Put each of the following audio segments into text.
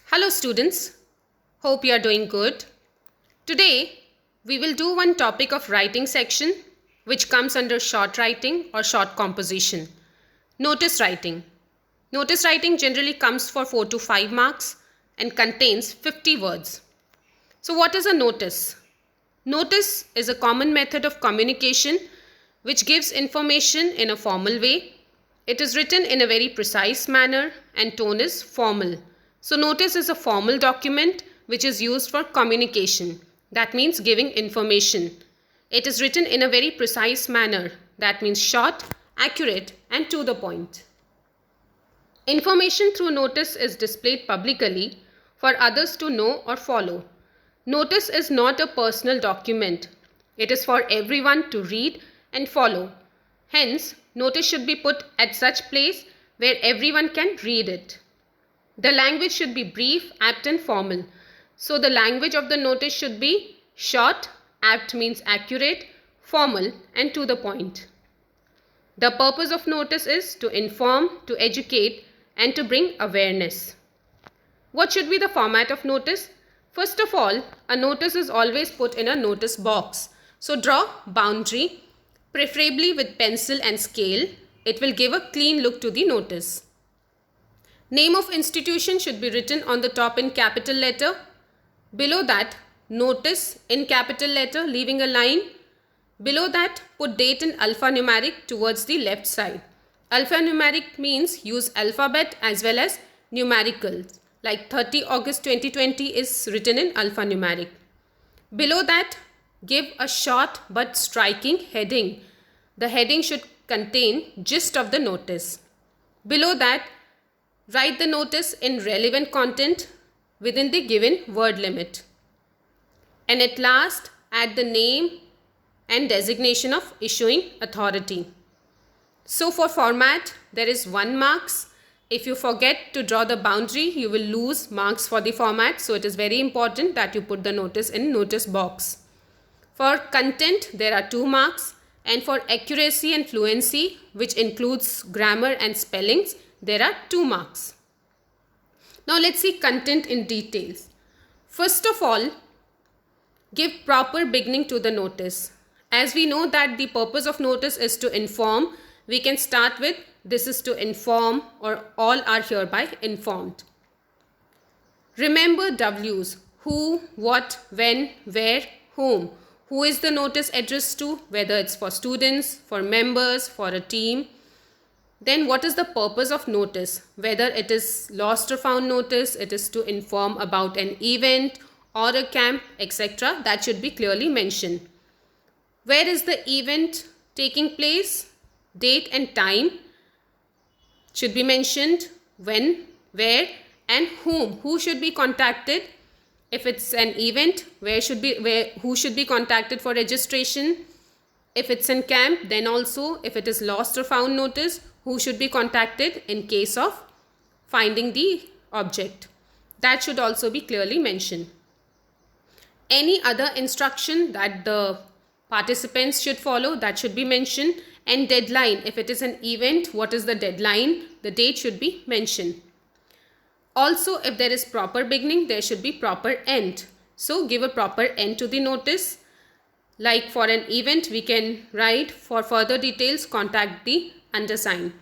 Hello students, hope you are doing good. Today we will do one topic of writing section which comes under short writing or short composition. Notice writing. Notice writing generally comes for 4 to 5 marks and contains 50 words. So what is a notice? Notice is a common method of communication which gives information in a formal way. It is written in a very precise manner and tone is formal. So notice is a formal document which is used for communication. That means giving information. It is written in a very precise manner. That means short, accurate and to the point. Information through notice is displayed publicly for others to know or follow. Notice is not a personal document. It is for everyone to read and follow. Hence, notice should be put at such place where everyone can read it. The language should be brief, apt and formal. So the language of the notice should be short, apt means accurate, formal and to the point. The purpose of notice is to inform, to educate and to bring awareness. What should be the format of notice? First of all, a notice is always put in a notice box. So draw boundary, preferably with pencil and scale. It will give a clean look to the notice. Name of institution should be written on the top in capital letter. Below that, notice in capital letter, leaving a line. Below that, put date in alphanumeric towards the left side. Alphanumeric means use alphabet as well as numericals. Like 30 August 2020 is written in alphanumeric. Below that, give a short but striking heading. The heading should contain gist of the notice. Below that, write the notice in relevant content within the given word limit. And at last, add the name and designation of issuing authority. So for format, there is 1 marks. If you forget to draw the boundary, you will lose marks for the format. So it is very important that you put the notice in notice box. For content, there are 2 marks. And for accuracy and fluency, which includes grammar and spellings, there are 2 marks. Now let's see content in details. First of all, give proper beginning to the notice. As we know that the purpose of notice is to inform, we can start with this is to inform or all are hereby informed. Remember W's: who, what, when, where, whom. Who is the notice addressed to, whether it's for students, for members, for a team. Then what is the purpose of notice? Whether it is lost or found notice, it is to inform about an event or a camp, etc. That should be clearly mentioned. Where is the event taking place? Date and time should be mentioned. When, where and whom. Who should be contacted? If it's an event, who should be contacted for registration? If it's in camp, then also if it is lost or found notice, who should be contacted in case of finding the object. That should also be clearly mentioned. Any other instruction that the participants should follow, that should be mentioned. And deadline, if it is an event, what is the deadline? The date should be mentioned. Also, if there is proper beginning, there should be proper end. So give a proper end to the notice. Like for an event, we can write, for further details, contact the undersigned.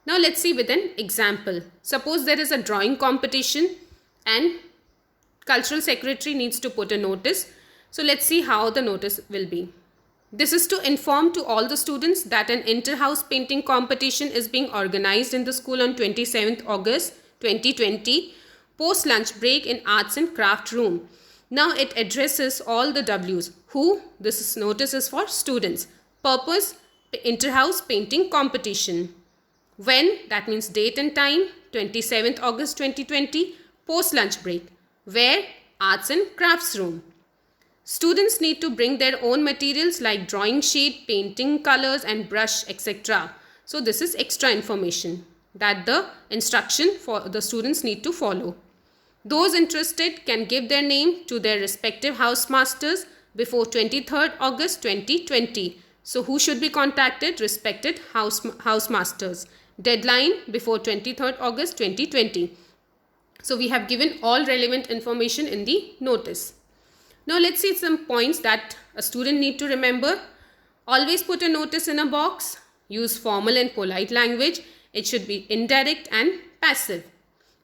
Now let's see with an example. Suppose there is a drawing competition and cultural secretary needs to put a notice. So let's see how the notice will be. This is to inform to all the students that an inter-house painting competition is being organized in the school on 27th August 2020, post lunch break in arts and craft room. Now it addresses all the W's. Who? This notice is for students. Purpose, inter-house painting competition. When? That means date and time, 27th August 2020, post lunch break. Where? Arts and crafts room. Students need to bring their own materials like drawing sheet, painting colors and brush, etc. So this is extra information that the instruction for the students need to follow. Those interested can give their name to their respective housemasters before 23rd August 2020. So who should be contacted? Respected housemasters. Deadline before 23rd August 2020. So we have given all relevant information in the notice. Now let's see some points that a student need to remember. Always put a notice in a box. Use formal and polite language. It should be indirect and passive.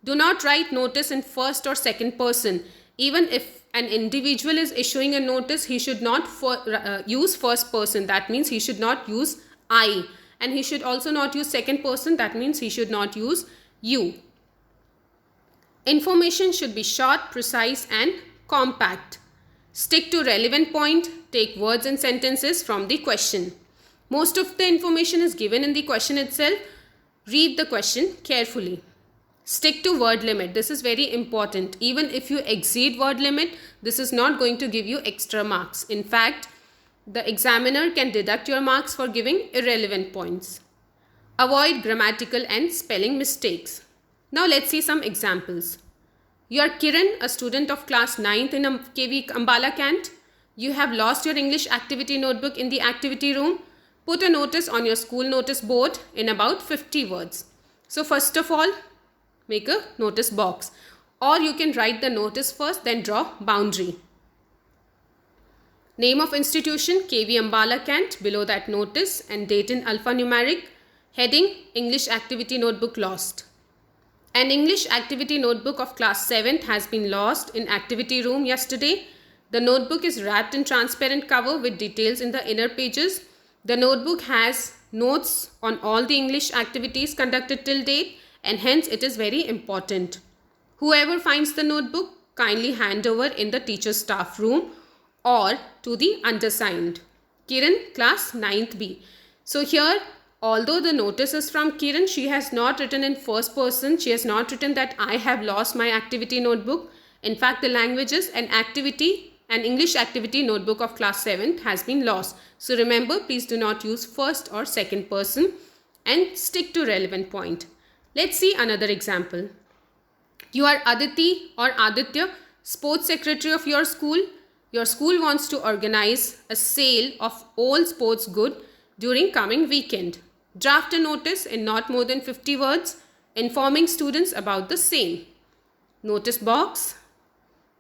Do not write notice in first or second person. Even if an individual is issuing a notice, he should not use first person. That means he should not use I. And he should also not use second person. That means he should not use you. Information should be short, precise and compact. Stick to relevant point. Take words and sentences from the question. Most of the information is given in the question itself. Read the question carefully. Stick to word limit. This is very important. Even if you exceed word limit, this is not going to give you extra marks. In fact, the examiner can deduct your marks for giving irrelevant points. Avoid grammatical and spelling mistakes. Now let's see some examples. You are Kiran, a student of class 9th in KV Ambala Cant. You have lost your English activity notebook in the activity room. Put a notice on your school notice board in about 50 words. So first of all, make a notice box. Or you can write the notice first, then draw boundary. Name of institution, KV Ambala Cant, below that notice, and date in alphanumeric. Heading, English activity notebook lost. An English activity notebook of class 7th has been lost in activity room yesterday. The notebook is wrapped in transparent cover with details in the inner pages. The notebook has notes on all the English activities conducted till date, and hence it is very important. Whoever finds the notebook, kindly hand over in the teacher's staff room or to the undersigned. Kiran, class 9th B. So here, although the notice is from Kiran, she has not written in first person. She has not written that I have lost my activity notebook. In fact, the language is an English activity notebook of class 7th has been lost. So remember, please do not use first or second person and stick to relevant point. Let's see another example. You are Aditi or Aditya, sports secretary of your school. Your school wants to organize a sale of old sports good during coming weekend. Draft a notice in not more than 50 words informing students about the same. Notice box.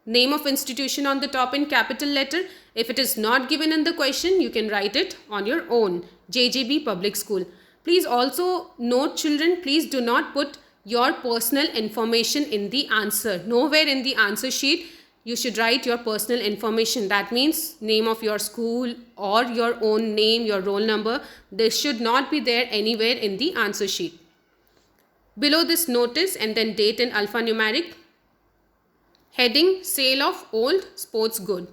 Name of institution on the top in capital letter. If it is not given in the question, you can write it on your own. JJB Public School. Please also note, children, please do not put your personal information in the answer. Nowhere in the answer sheet you should write your personal information. That means name of your school or your own name, your roll number. This should not be there anywhere in the answer sheet. Below this notice and then date in alphanumeric. Heading, sale of old sports good.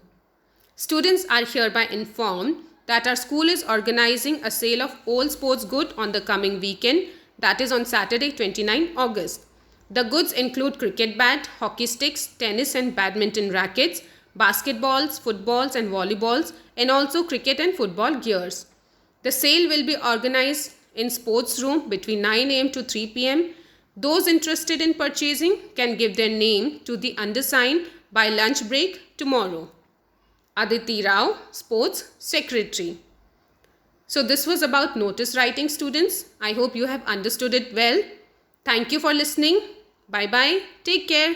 Students are hereby informed that our school is organizing a sale of old sports good on the coming weekend, that is on Saturday 29 August. The goods include cricket bat, hockey sticks, tennis and badminton rackets, basketballs, footballs and volleyballs, and also cricket and football gears. The sale will be organized in sports room between 9 am to 3 pm. Those interested in purchasing can give their name to the undersigned by lunch break tomorrow. Aditi Rao, Sports Secretary. So this was about notice writing, students. I hope you have understood it well. Thank you for listening. Bye-bye. Take care.